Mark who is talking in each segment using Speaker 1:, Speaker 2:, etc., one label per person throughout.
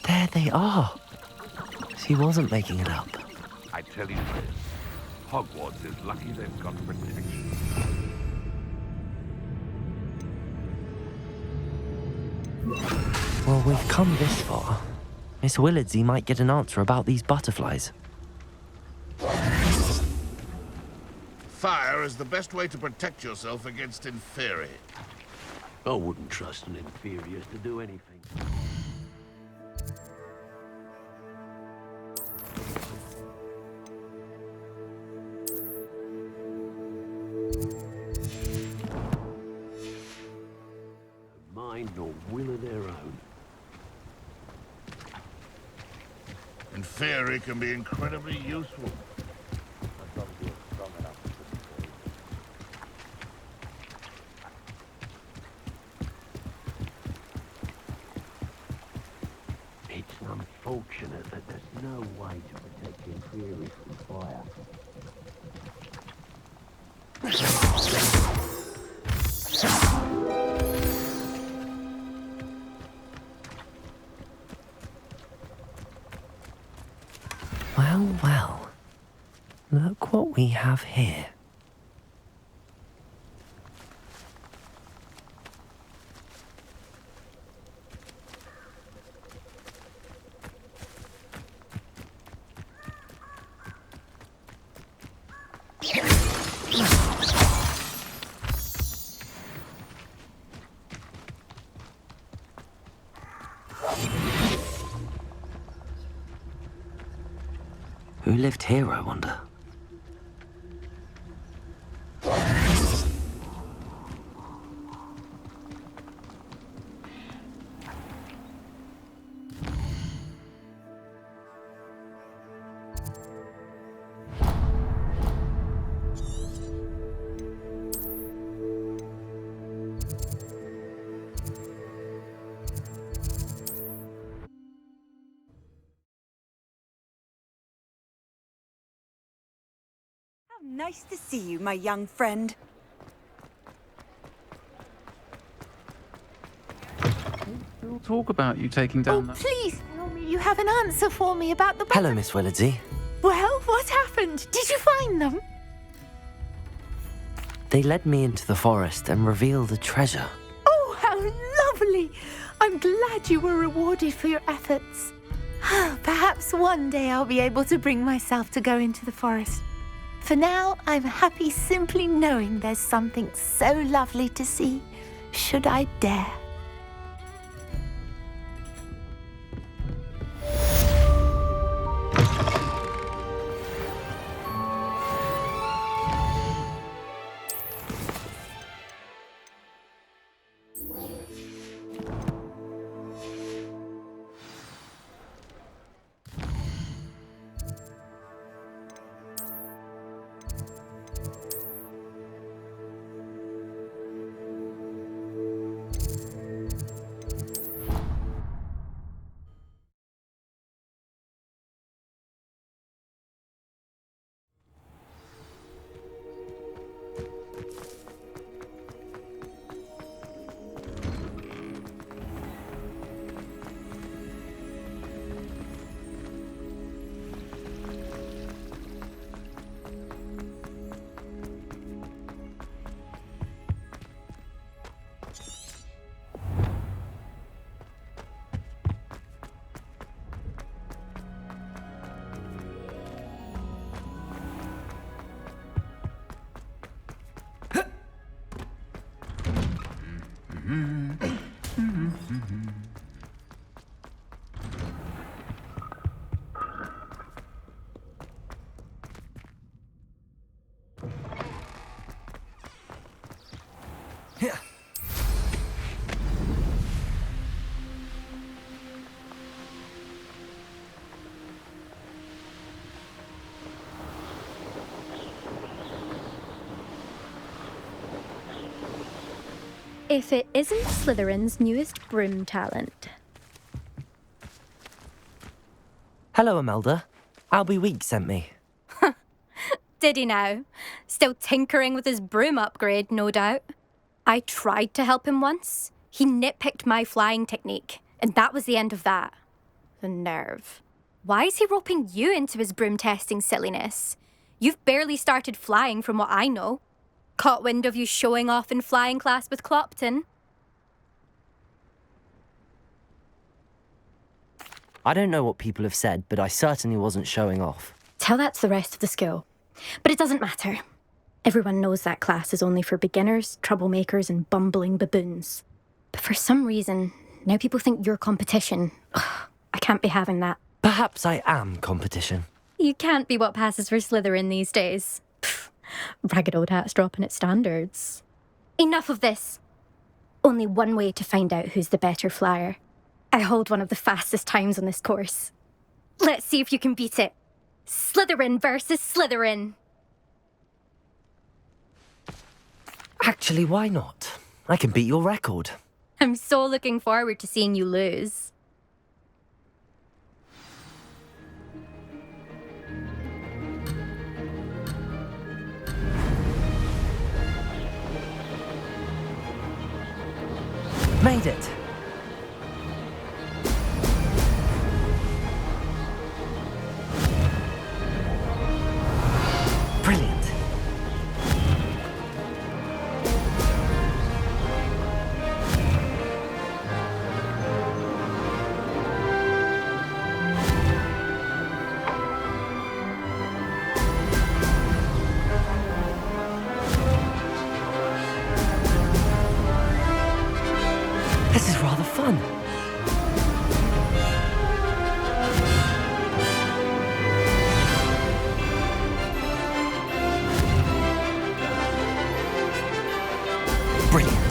Speaker 1: There they are. She wasn't making it up.
Speaker 2: I tell you this, Hogwarts is lucky they've got protection.
Speaker 1: Well, we've come this far. Miss Willardsey might get an answer about these butterflies.
Speaker 3: Fire is the best way to protect yourself against inferi.
Speaker 4: I wouldn't trust an inferior to do anything. Mind nor will of their own.
Speaker 3: Inferi can be incredibly useful.
Speaker 4: It's unfortunate that there's no way to protect inferiors from fire.
Speaker 1: Well, well. Look what we have here. Who lived here, I wonder?
Speaker 5: Nice to see you, my young friend.
Speaker 6: We'll talk about you taking down that...
Speaker 7: Please tell me you have an answer for me about the...
Speaker 1: Hello, Miss Willardsey.
Speaker 7: Well, what happened? Did you find them?
Speaker 1: They led me into the forest and revealed a treasure.
Speaker 7: Oh, how lovely! I'm glad you were rewarded for your efforts. Perhaps one day I'll be able to bring myself to go into the forest. For now, I'm happy simply knowing there's something so lovely to see, should I dare.
Speaker 8: If it isn't Slytherin's newest broom talent.
Speaker 1: Hello, Imelda. Albie Weeks sent me.
Speaker 8: Did he now? Still tinkering with his broom upgrade, no doubt. I tried to help him once. He nitpicked my flying technique, and that was the end of that. The nerve. Why is he roping you into his broom testing silliness? You've barely started flying from what I know. Caught wind of you showing off in flying class with Clopton.
Speaker 1: I don't know what people have said, but I certainly wasn't showing off.
Speaker 8: Tell that to the rest of the school. But it doesn't matter. Everyone knows that class is only for beginners, troublemakers, and bumbling baboons. But for some reason, now people think you're competition. Ugh, I can't be having that.
Speaker 1: Perhaps I am competition.
Speaker 8: You can't be what passes for Slytherin these days. Pfft, ragged old hat's dropping its standards. Enough of this. Only one way to find out who's the better flyer. I hold one of the fastest times on this course. Let's see if you can beat it. Slytherin versus Slytherin.
Speaker 1: Actually, why not? I can beat your record.
Speaker 8: I'm so looking forward to seeing you lose.
Speaker 1: Made it. Brilliant. This is rather fun. Brilliant.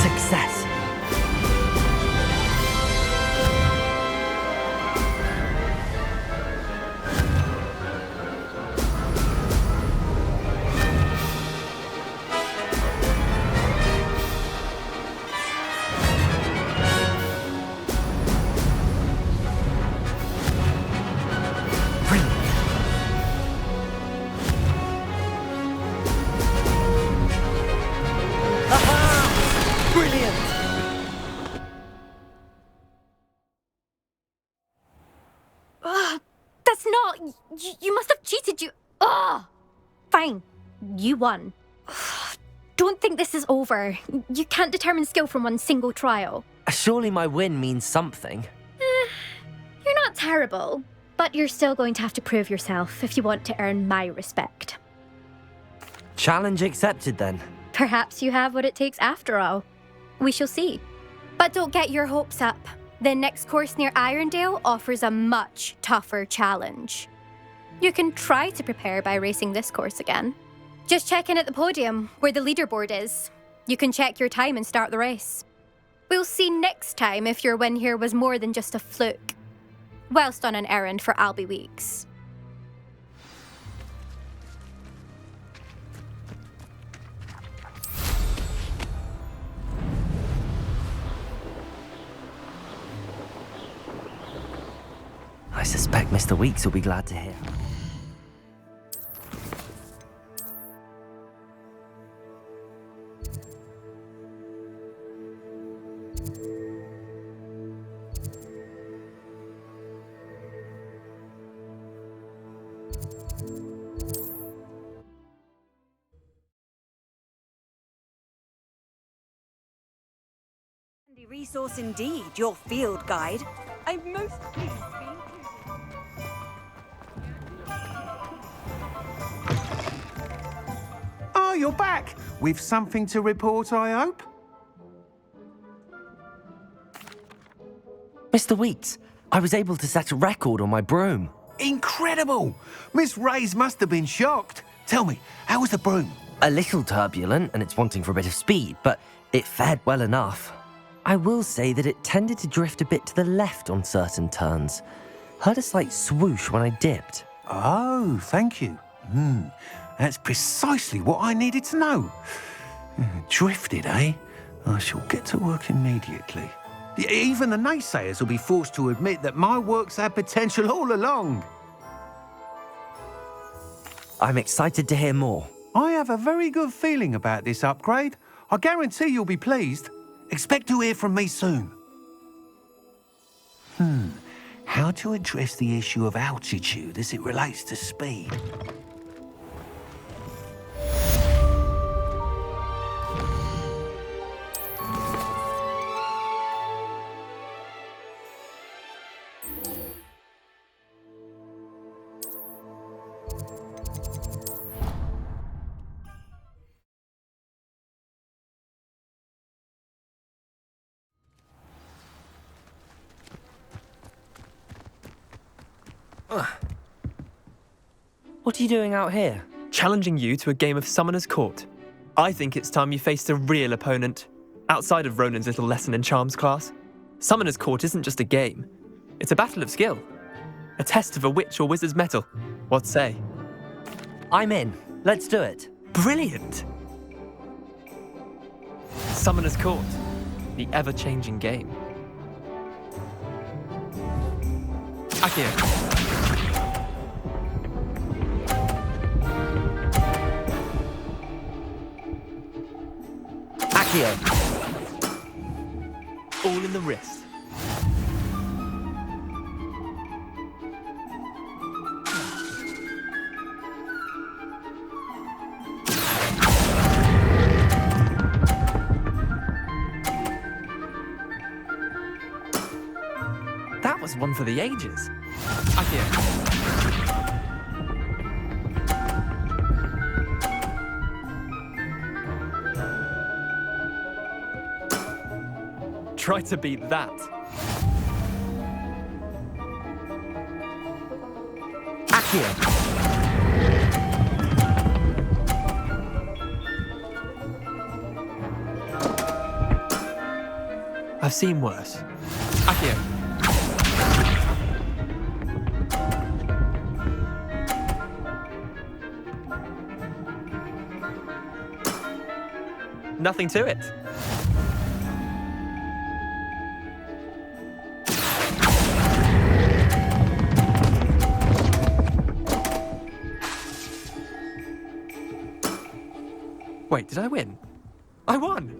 Speaker 1: Success. Brilliant. Aha! Brilliant!
Speaker 8: That's not... You must have cheated, you... Ugh! Fine. You won. Don't think this is over. You can't determine skill from one single trial.
Speaker 1: Surely my win means something.
Speaker 8: You're not terrible, but you're still going to have to prove yourself if you want to earn my respect.
Speaker 1: Challenge accepted then.
Speaker 8: Perhaps you have what it takes after all. We shall see. But don't get your hopes up. The next course near Irondale offers a much tougher challenge. You can try to prepare by racing this course again. Just check in at the podium, where the leaderboard is. You can check your time and start the race. We'll see next time if your win here was more than just a fluke. Whilst on an errand for Albie Weeks.
Speaker 1: I suspect Mr. Weeks will be glad to hear.
Speaker 5: Handy resource indeed, your field guide. I'm most pleased to be included.
Speaker 9: Oh, you're back. With something to report, I hope?
Speaker 1: Mr. Weeks, I was able to set a record on my broom.
Speaker 9: Incredible! Miss Reyes must have been shocked. Tell me, how was the broom?
Speaker 1: A little turbulent and it's wanting for a bit of speed, but it fared well enough. I will say that it tended to drift a bit to the left on certain turns. Heard a slight swoosh when I dipped.
Speaker 9: Oh, thank you. That's precisely what I needed to know. Drifted, eh? I shall get to work immediately. Even the naysayers will be forced to admit that my work's had potential all along.
Speaker 1: I'm excited to hear more.
Speaker 9: I have a very good feeling about this upgrade. I guarantee you'll be pleased. Expect to hear from me soon. How to address the issue of altitude as it relates to speed?
Speaker 1: What are you doing out here?
Speaker 10: Challenging you to a game of Summoner's Court. I think it's time you faced a real opponent, outside of Ronan's little lesson in charms class. Summoner's Court isn't just a game. It's a battle of skill. A test of a witch or wizard's mettle. What say?
Speaker 1: I'm in. Let's do it.
Speaker 10: Brilliant! Summoner's Court. The ever-changing game. Akio. All in the wrist. That was one for the ages. Akio. Try to beat that.
Speaker 1: Akio.
Speaker 10: I've seen worse. Akio. Nothing to it. Wait, did I win? I won!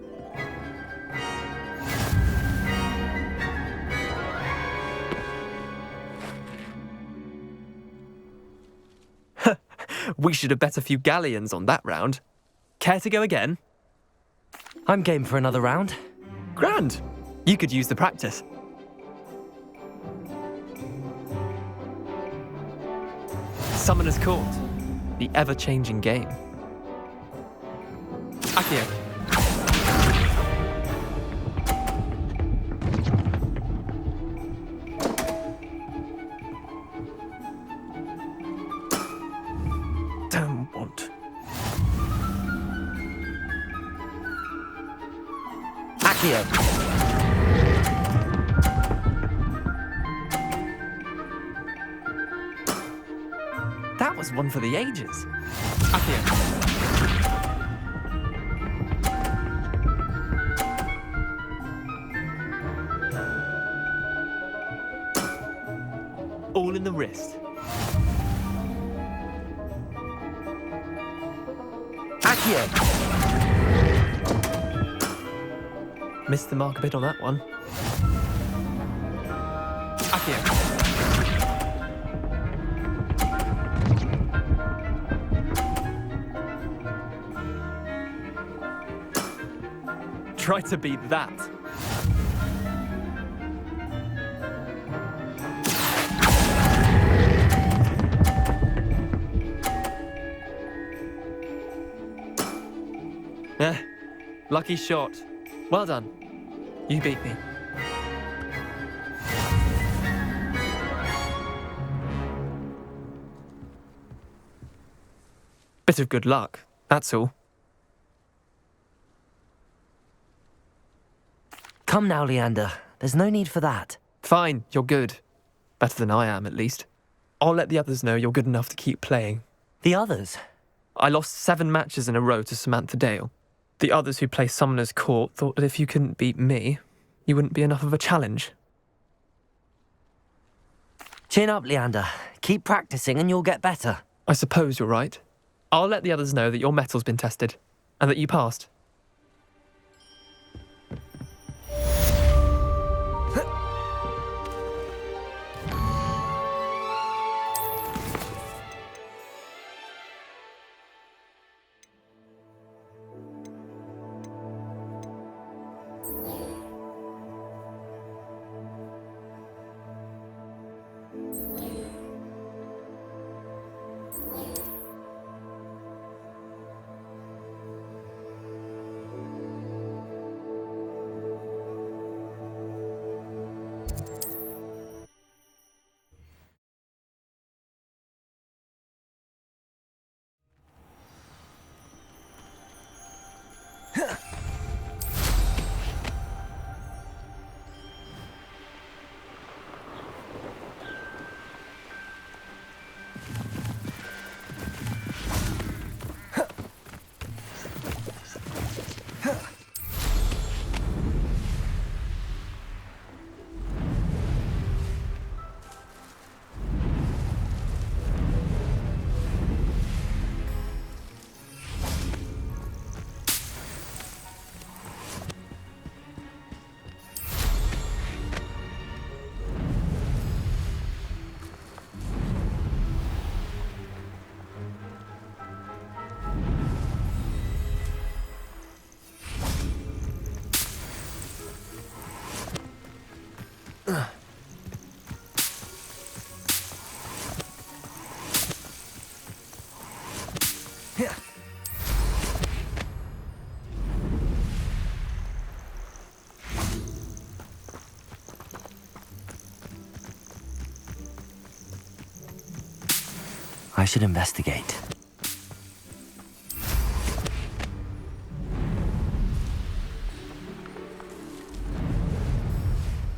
Speaker 10: We should have bet a few galleons on that round. Care to go again?
Speaker 1: I'm game for another round.
Speaker 10: Grand! You could use the practice. Summoner's Court. The ever-changing game. Akio. Don't want.
Speaker 1: Akio.
Speaker 10: That was one for the ages. Akio. All in the wrist.
Speaker 1: Akio.
Speaker 10: Missed the mark a bit on that one. Akio. Try to beat that. Lucky shot. Well done. You beat me. Bit of good luck, that's all.
Speaker 1: Come now, Leander. There's no need for that.
Speaker 10: Fine, you're good. Better than I am, at least. I'll let the others know you're good enough to keep playing.
Speaker 1: The others?
Speaker 10: I lost 7 matches in a row to Samantha Dale. The others who play Summoner's Court thought that if you couldn't beat me, you wouldn't be enough of a challenge.
Speaker 1: Chin up, Leander. Keep practicing and you'll get better.
Speaker 10: I suppose you're right. I'll let the others know that your metal's been tested, and that you passed.
Speaker 1: I should investigate.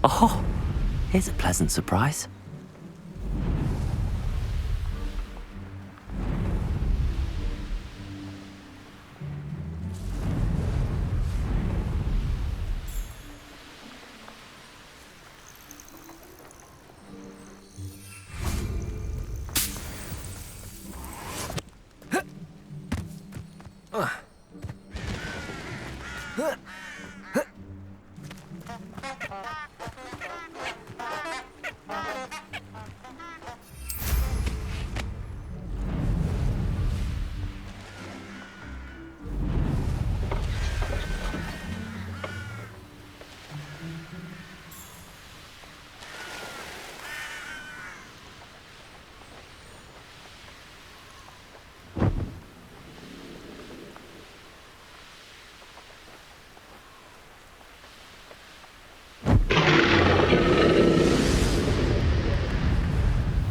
Speaker 1: Oh, here's a pleasant surprise.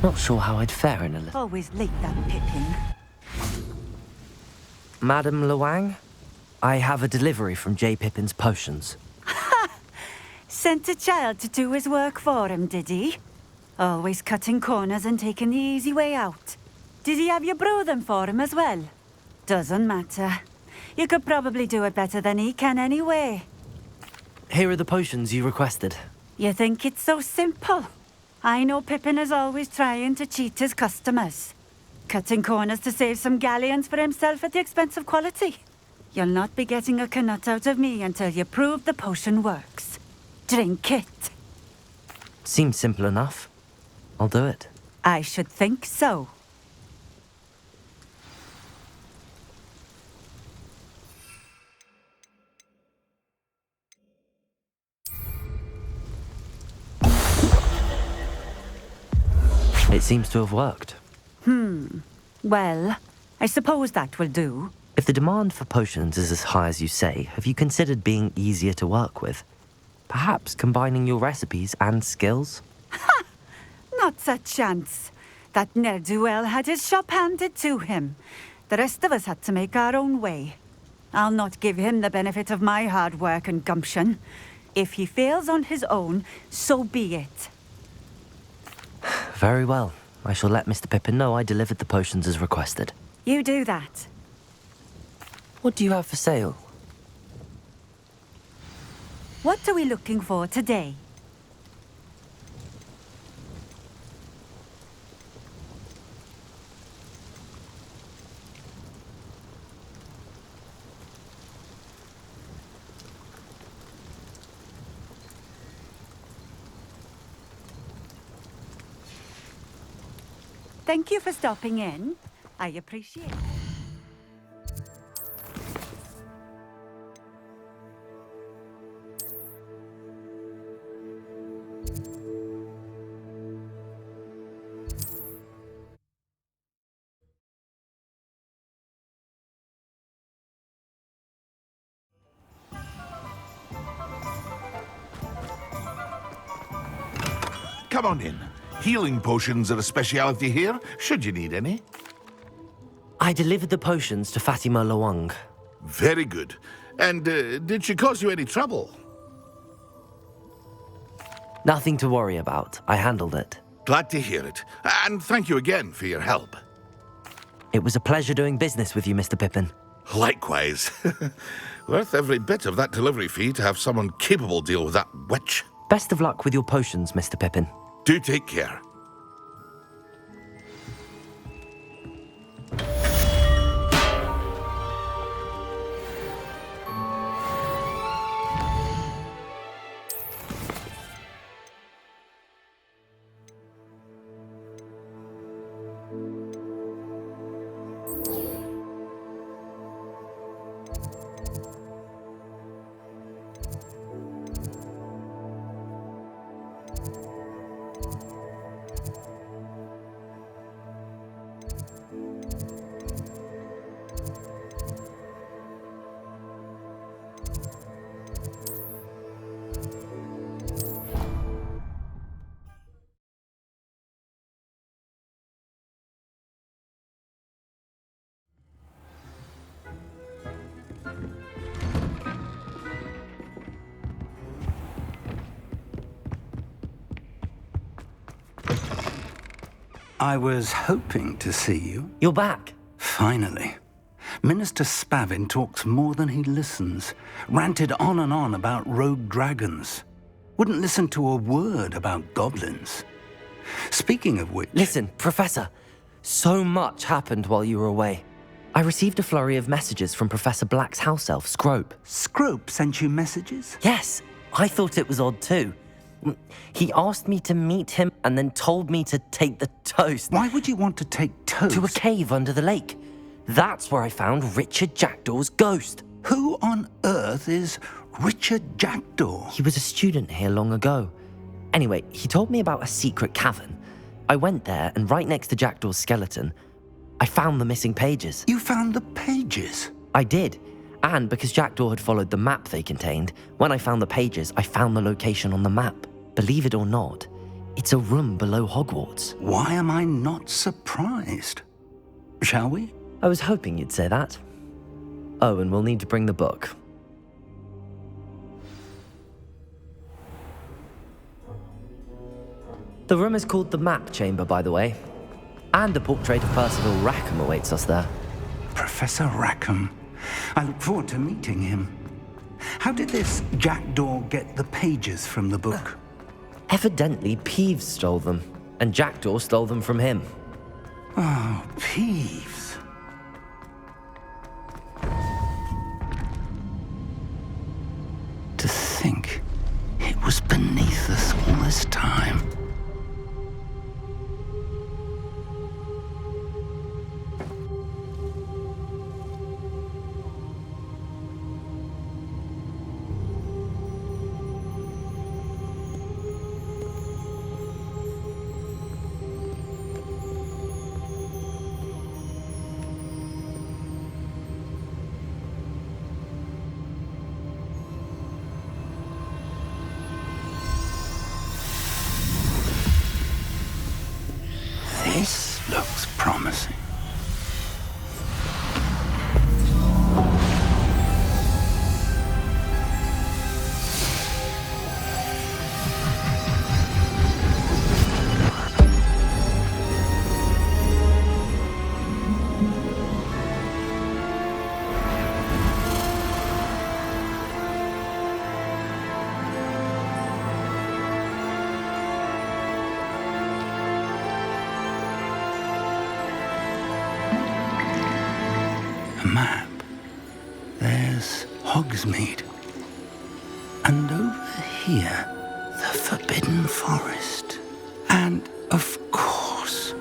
Speaker 1: Not sure how I'd fare in a little.
Speaker 5: Always late, that Pippin.
Speaker 1: Madam Luang, I have a delivery from J. Pippin's potions.
Speaker 5: Sent a child to do his work for him, did he? Always cutting corners and taking the easy way out. Did he have you brew them for him as well? Doesn't matter. You could probably do it better than he can anyway.
Speaker 1: Here are the potions you requested.
Speaker 5: You think it's so simple? I know Pippin is always trying to cheat his customers. Cutting corners to save some galleons for himself at the expense of quality. You'll not be getting a canut out of me until you prove the potion works. Drink it.
Speaker 1: Seems simple enough. I'll do it.
Speaker 5: I should think so.
Speaker 1: It seems to have worked.
Speaker 5: Well, I suppose that will do.
Speaker 1: If the demand for potions is as high as you say, have you considered being easier to work with? Perhaps combining your recipes and skills?
Speaker 5: Not a chance. That ne'er-do-well had his shop handed to him. The rest of us had to make our own way. I'll not give him the benefit of my hard work and gumption. If he fails on his own, so be it.
Speaker 1: Very well. I shall let Mr. Pippin know I delivered the potions as requested.
Speaker 5: You do that.
Speaker 1: What do you have for sale?
Speaker 5: What are we looking for today? Thank you for stopping in. I appreciate it.
Speaker 3: Come on in. Healing potions are a speciality here, should you need any.
Speaker 1: I delivered the potions to Fatima Lawang.
Speaker 3: Very good. And did she cause you any trouble?
Speaker 1: Nothing to worry about. I handled it.
Speaker 3: Glad to hear it. And thank you again for your help.
Speaker 1: It was a pleasure doing business with you, Mr. Pippin.
Speaker 3: Likewise. Worth every bit of that delivery fee to have someone capable deal with that witch.
Speaker 1: Best of luck with your potions, Mr. Pippin.
Speaker 3: Do take care.
Speaker 9: I was hoping to see you.
Speaker 1: You're back.
Speaker 9: Finally. Minister Spavin talks more than he listens. Ranted on and on about rogue dragons. Wouldn't listen to a word about goblins. Speaking of which...
Speaker 1: Listen, Professor. So much happened while you were away. I received a flurry of messages from Professor Black's house elf, Scrope.
Speaker 9: Scrope sent you messages?
Speaker 1: Yes. I thought it was odd too. He asked me to meet him and then told me to take the toast.
Speaker 9: Why would you want to take toast?
Speaker 1: To a cave under the lake. That's where I found Richard Jackdaw's ghost.
Speaker 9: Who on earth is Richard Jackdaw?
Speaker 1: He was a student here long ago. Anyway, he told me about a secret cavern. I went there, and right next to Jackdaw's skeleton, I found the missing pages.
Speaker 9: You found the pages?
Speaker 1: I did. And because Jackdaw had followed the map they contained, when I found the pages, I found the location on the map. Believe it or not, it's a room below Hogwarts.
Speaker 9: Why am I not surprised? Shall we?
Speaker 1: I was hoping you'd say that. Oh, and we'll need to bring the book. The room is called the Map Chamber, by the way. And a portrait of Percival Rackham awaits us there.
Speaker 9: Professor Rackham. I look forward to meeting him. How did this Jackdaw get the pages from the book?
Speaker 1: Evidently, Peeves stole them, and Jackdaw stole them from him.
Speaker 9: Oh, Peeves. To think it was beneath us all this time. Hogsmeade. And over here, the Forbidden Forest. And, of course,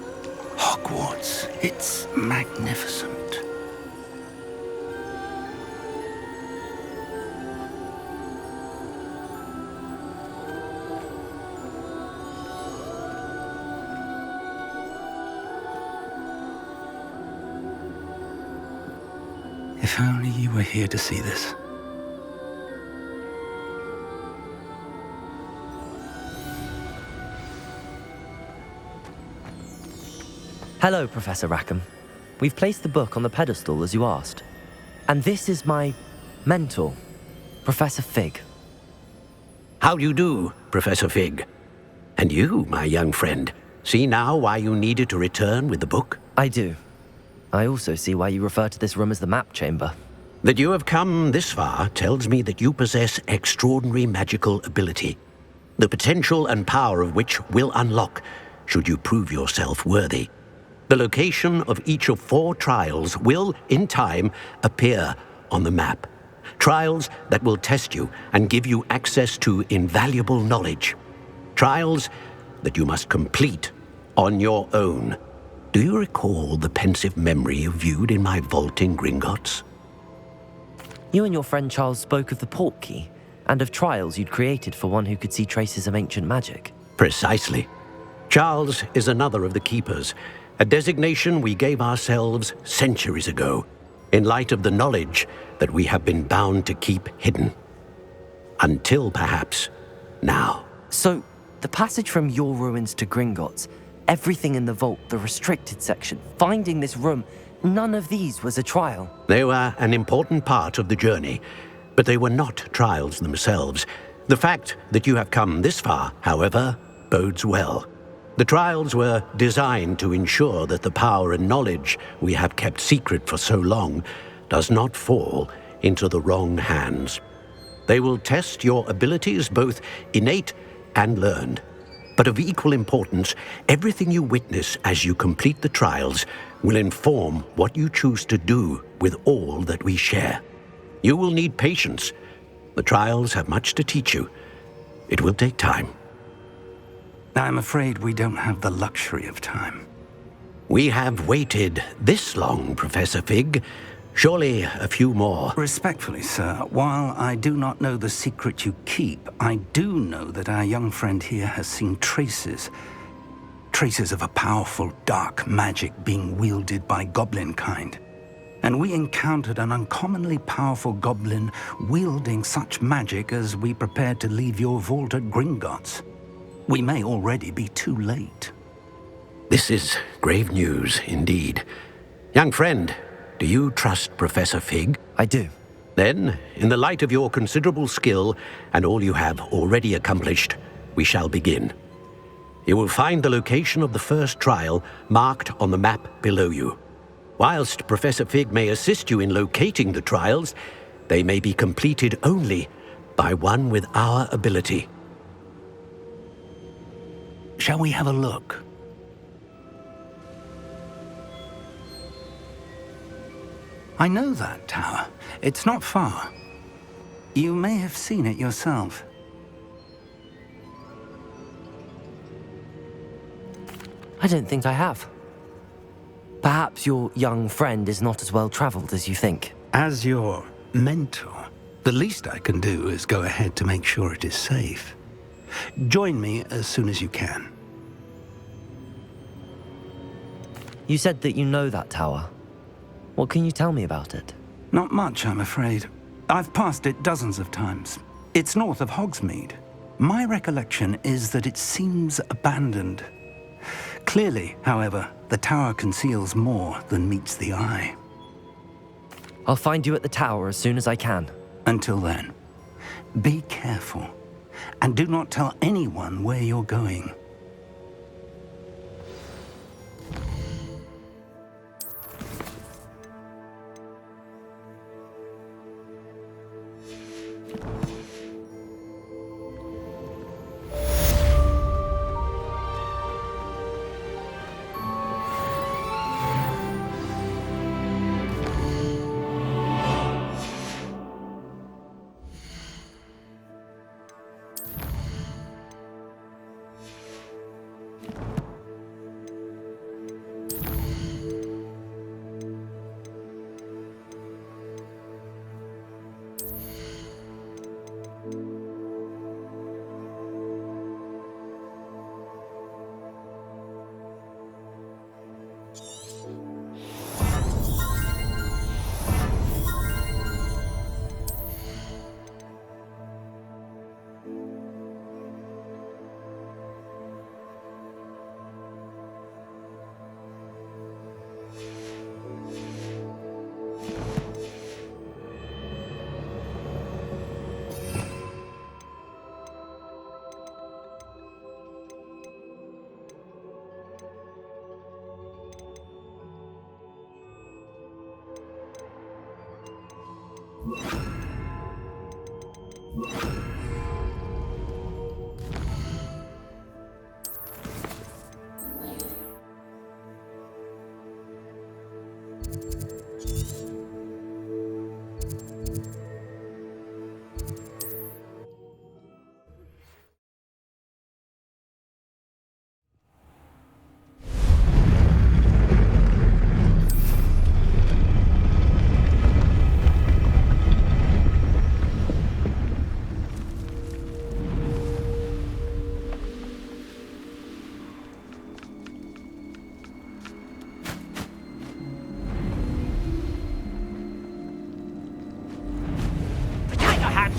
Speaker 9: Hogwarts. It's magnificent. If only you were here to see this.
Speaker 1: Hello, Professor Rackham. We've placed the book on the pedestal as you asked. And this is my mentor, Professor Fig.
Speaker 4: How do you do, Professor Fig? And you, my young friend, see now why you needed to return with the book?
Speaker 1: I do. I also see why you refer to this room as the map chamber.
Speaker 4: That you have come this far tells me that you possess extraordinary magical ability, the potential and power of which will unlock should you prove yourself worthy. The location of each of 4 trials will, in time, appear on the map. Trials that will test you and give you access to invaluable knowledge. Trials that you must complete on your own. Do you recall the pensive memory you viewed in my vault in Gringotts?
Speaker 1: You and your friend Charles spoke of the portkey and of trials you'd created for one who could see traces of ancient magic.
Speaker 4: Precisely. Charles is another of the keepers, a designation we gave ourselves centuries ago, in light of the knowledge that we have been bound to keep hidden. Until, perhaps, now.
Speaker 1: So, the passage from your ruins to Gringotts, everything in the vault, the restricted section, finding this room, none of these was a trial.
Speaker 4: They were an important part of the journey, but they were not trials themselves. The fact that you have come this far, however, bodes well. The trials were designed to ensure that the power and knowledge we have kept secret for so long does not fall into the wrong hands. They will test your abilities, both innate and learned. But of equal importance, everything you witness as you complete the trials will inform what you choose to do with all that we share. You will need patience. The trials have much to teach you. It will take time.
Speaker 9: I'm afraid we don't have the luxury of time.
Speaker 4: We have waited this long, Professor Fig. Surely a few more.
Speaker 9: Respectfully, sir, while I do not know the secret you keep, I do know that our young friend here has seen traces of a powerful dark magic being wielded by goblin kind. And we encountered an uncommonly powerful goblin wielding such magic as we prepared to leave your vault at Gringotts. We may already be too late.
Speaker 4: This is grave news indeed. Young friend, do you trust Professor Fig?
Speaker 1: I do.
Speaker 4: Then, in the light of your considerable skill and all you have already accomplished, we shall begin. You will find the location of the first trial marked on the map below you. Whilst Professor Fig may assist you in locating the trials, they may be completed only by one with our ability.
Speaker 9: Shall we have a look? I know that tower. It's not far. You may have seen it yourself.
Speaker 1: I don't think I have. Perhaps your young friend is not as well traveled as you think.
Speaker 9: As your mentor, the least I can do is go ahead to make sure it is safe. Join me as soon as you can.
Speaker 1: You said that you know that tower. What can you tell me about it?
Speaker 9: Not much, I'm afraid. I've passed it dozens of times. It's north of Hogsmeade. My recollection is that it seems abandoned. Clearly, however, the tower conceals more than meets the eye.
Speaker 1: I'll find you at the tower as soon as I can.
Speaker 9: Until then, be careful. And do not tell anyone where you're going.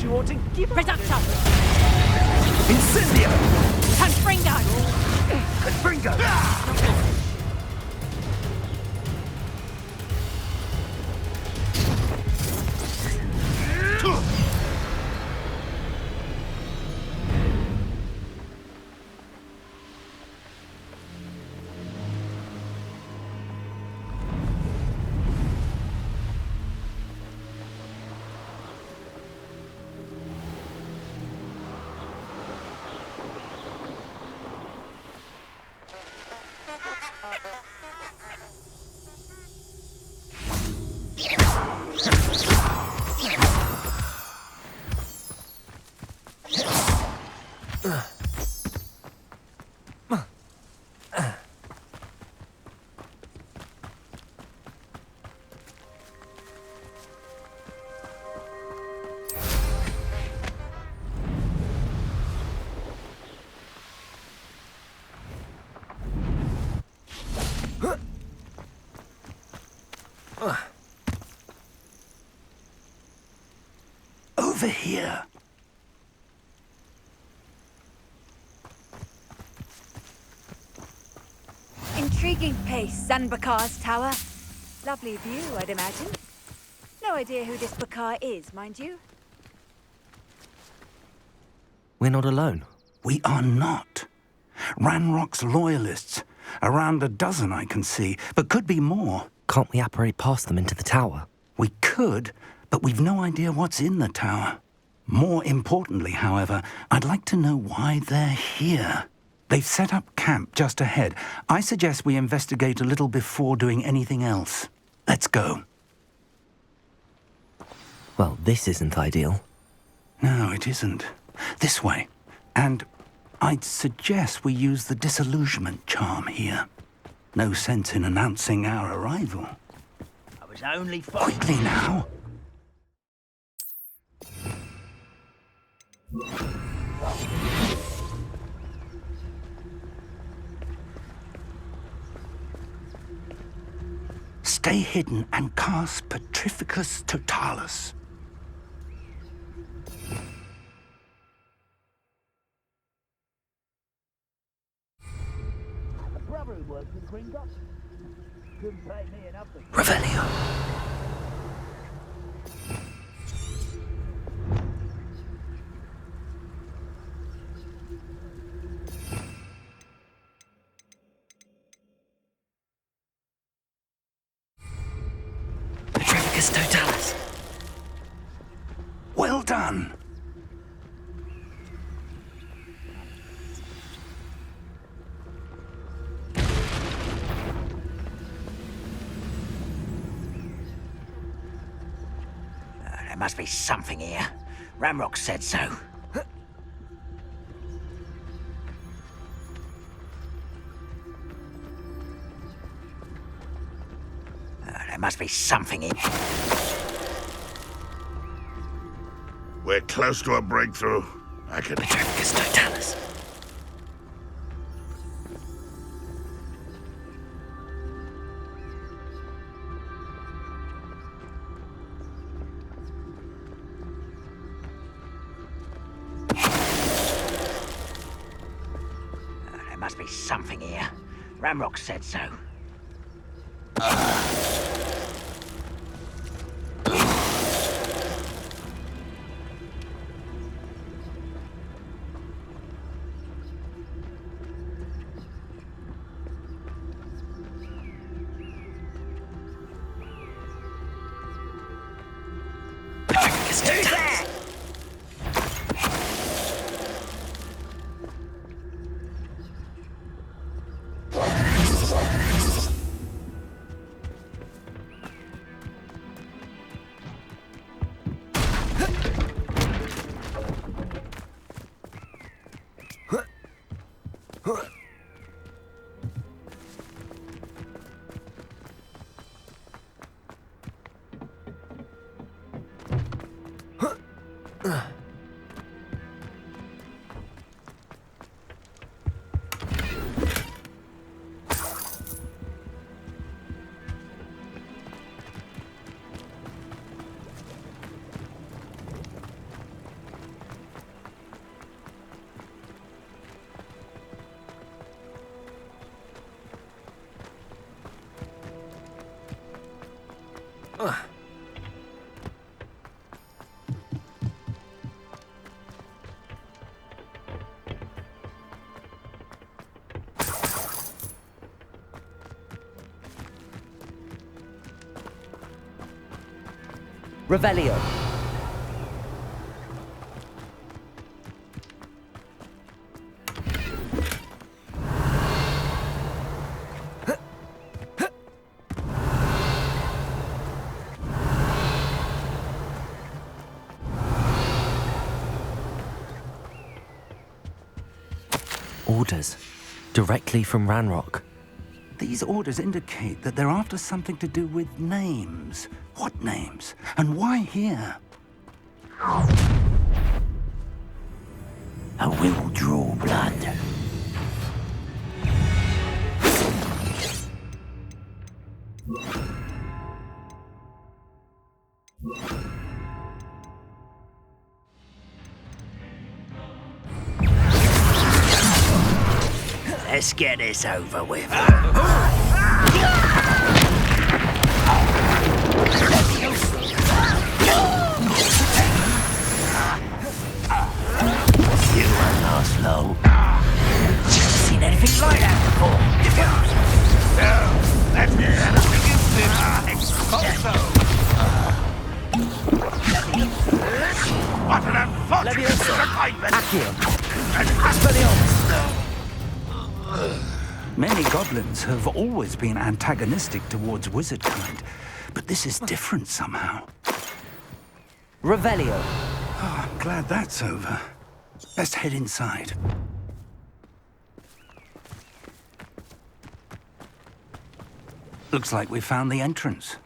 Speaker 11: You ought to give up.
Speaker 12: Reduction!
Speaker 11: Incendio!
Speaker 12: Confringo!
Speaker 11: Confringo!
Speaker 9: Over here.
Speaker 12: Intriguing place, Zanbakar's tower. Lovely view, I'd imagine. No idea who this Bakar is, mind you.
Speaker 1: We're not alone.
Speaker 9: We are not. Ranrock's loyalists. Around a dozen I can see, but could be more.
Speaker 1: Can't we apparate past them into the tower?
Speaker 9: We could, but we've no idea what's in the tower. More importantly, however, I'd like to know why they're here. They've set up camp just ahead. I suggest we investigate a little before doing anything else. Let's go.
Speaker 1: Well, this isn't ideal.
Speaker 9: No, it isn't. This way. And I'd suggest we use the disillusionment charm here. No sense in announcing our arrival.
Speaker 11: I was only
Speaker 9: Quickly now. Stay hidden and cast Petrificus Totalis. Revelio.
Speaker 1: Petrificus Totalis.
Speaker 9: Well done.
Speaker 11: There must be something here. Ramrock said so. There must be something here.
Speaker 3: We're close to a breakthrough. I can...
Speaker 1: Petrificus Totalis.
Speaker 11: There must be something here. Ramrock said so.
Speaker 1: Petrificus Totalis. Revelio. Orders. Directly from Ranrock.
Speaker 11: These orders indicate that they're after something to do with names. What names? And why here? I will draw blood. Let's get this over with. You won't last long. Never seen anything like that before.
Speaker 2: Let's get anything in this. What an unfortunate disappointment!
Speaker 11: Many goblins have always been antagonistic towards wizard kind, but this is different somehow.
Speaker 1: Revelio.
Speaker 11: Oh, I'm glad that's over. Let's head inside. Looks like we found the entrance.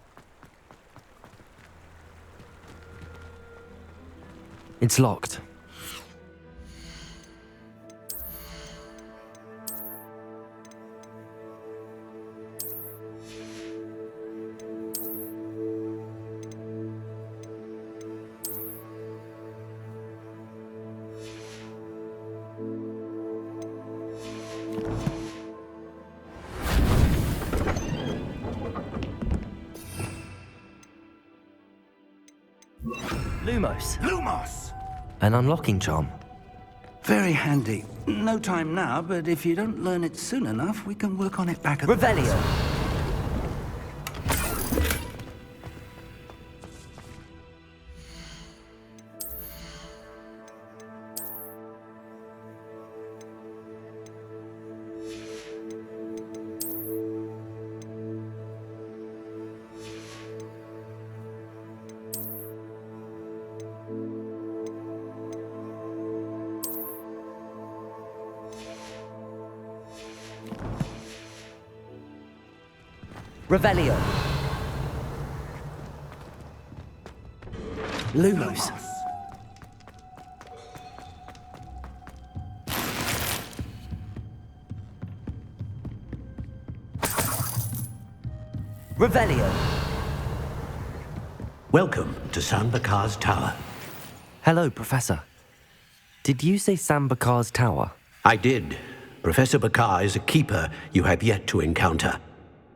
Speaker 1: It's locked.
Speaker 11: Lumos!
Speaker 1: An unlocking charm.
Speaker 11: Very handy. No time now, but if you don't learn it soon enough, we can work on it back at the
Speaker 1: Revelio. Revelio. Lumos. Revelio.
Speaker 4: Welcome to Sambakar's Tower.
Speaker 1: Hello, Professor. Did you say Sambakar's Tower?
Speaker 4: I did. Professor Bakar is a keeper you have yet to encounter.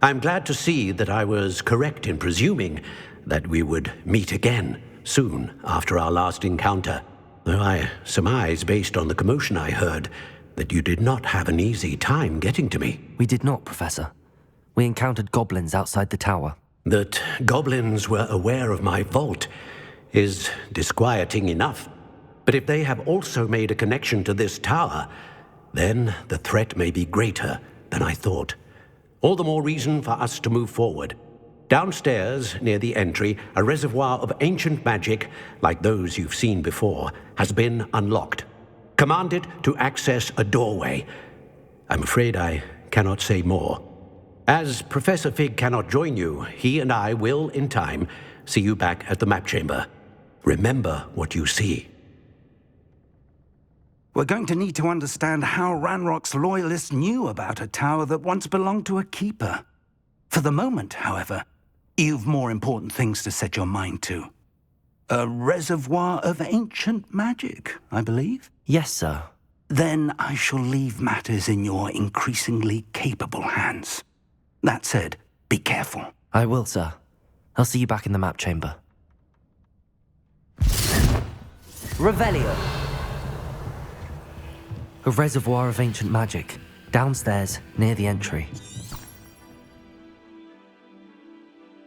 Speaker 4: I'm glad to see that I was correct in presuming that we would meet again soon after our last encounter, though I surmise, based on the commotion I heard, that you did not have an easy time getting to me.
Speaker 1: We did not, Professor. We encountered goblins outside the tower.
Speaker 4: That goblins were aware of my vault is disquieting enough. But if they have also made a connection to this tower, then the threat may be greater than I thought. All the more reason for us to move forward. Downstairs, near the entry, a reservoir of ancient magic, like those you've seen before, has been unlocked. Command it to access a doorway. I'm afraid I cannot say more. As Professor Fig cannot join you, he and I will, in time, see you back at the map chamber. Remember what you see.
Speaker 11: We're going to need to understand how Ranrock's loyalists knew about a tower that once belonged to a keeper. For the moment, however, you've more important things to set your mind to. A reservoir of ancient magic, I believe?
Speaker 1: Yes, sir.
Speaker 11: Then I shall leave matters in your increasingly capable hands. That said, be careful.
Speaker 1: I will, sir. I'll see you back in the map chamber. Revelio. A reservoir of ancient magic, downstairs near the entry.